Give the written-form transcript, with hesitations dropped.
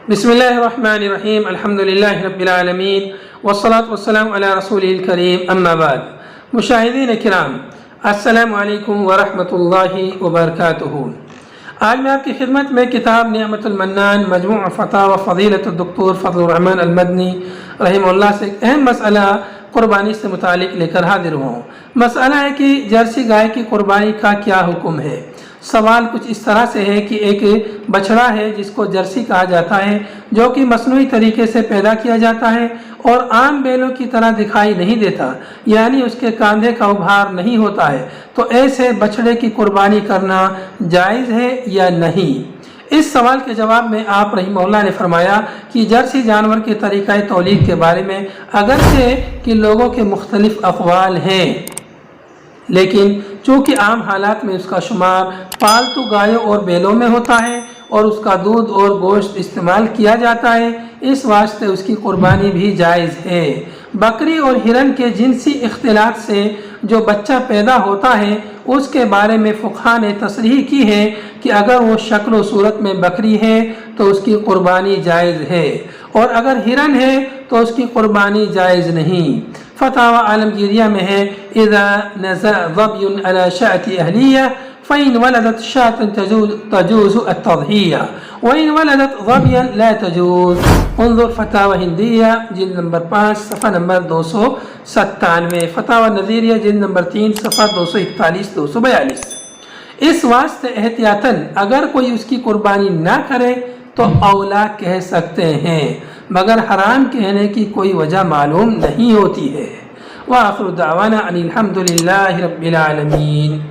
बिस्मिल्लाहिर्रहमानिर्रहीम अल्हम्दुलिल्लाहि रब्बिल आलमीन वस्सलातु वस्सलामु अला रसूलिल करीम अम्मा बाद। मुशाहिदीन किराम, अस्सलामु अलैकुम व रहमतुल्लाहि व बरकातुहू। आज मैं आपकी खिदमत में किताब निअमतुल मन्नान मजमू' फ़तावा फ़ज़ीलतुद दुक्तोर फ़ज़लुर रहमान अल-मदनी रहिमहुल्लाह से एक अहम मसला कुर्बानी से मुतालिक लेकर हाजिर हुआ हूँ। मसला है कि जर्सी गाय की कुर्बानी का क्या हुक्म है। सवाल कुछ इस तरह से है कि एक बछड़ा है जिसको जर्सी कहा जाता है, जो कि मसनूई तरीके से पैदा किया जाता है और आम बैलों की तरह दिखाई नहीं देता, यानी उसके कंधे का उभार नहीं होता है, तो ऐसे बछड़े की कुर्बानी करना जायज़ है या नहीं। इस सवाल के जवाब में आप रहीमहुल्लाह ने फरमाया कि जर्सी जानवर के तरीक़ा तौलीद के बारे में अगरचे कि लोगों के मुख्तलिफ अक़वाल हैं, लेकिन चूँकि आम हालात में उसका शुमार पालतू गायों और बैलों में होता है और उसका दूध और गोश्त इस्तेमाल किया जाता है, इस वास्ते उसकी कुर्बानी भी जायज़ है। बकरी और हिरन के जिनसी इख्तिलात से जो बच्चा पैदा होता है उसके बारे में फ़ुक़हा ने तसरीह की है कि अगर वो शक्ल व सूरत में बकरी है तो उसकी कुर्बानी जायज़ है, और अगर हिरन है तो उसकी कुर्बानी जायज़ नहीं। फतावा आलमगीरिया में है, इज़ा नज़ा ज़ब्युन अला शाअति अहलिया फ़इन वलदत शाअतन तजूज़ु अत-तज़हिया व इन वलदत ज़ब्यन ला तजूज़। उन्ज़ुर फतावा हिंदिया जिल्द नंबर 5 सफ़ा नंबर 297, फतावा नज़ीरिया जिल्द नंबर 3 सफ़ा 241-242। इस वास्ते एहतियातन अगर कोई उसकी कुर्बानी ना करे तो औला कह सकते हैं, मगर हराम कहने की कोई वजह मालूम नहीं होती है। व आखिर दावाना अनिल हम्दुलिल्लाहि रब्बिल आलमीन।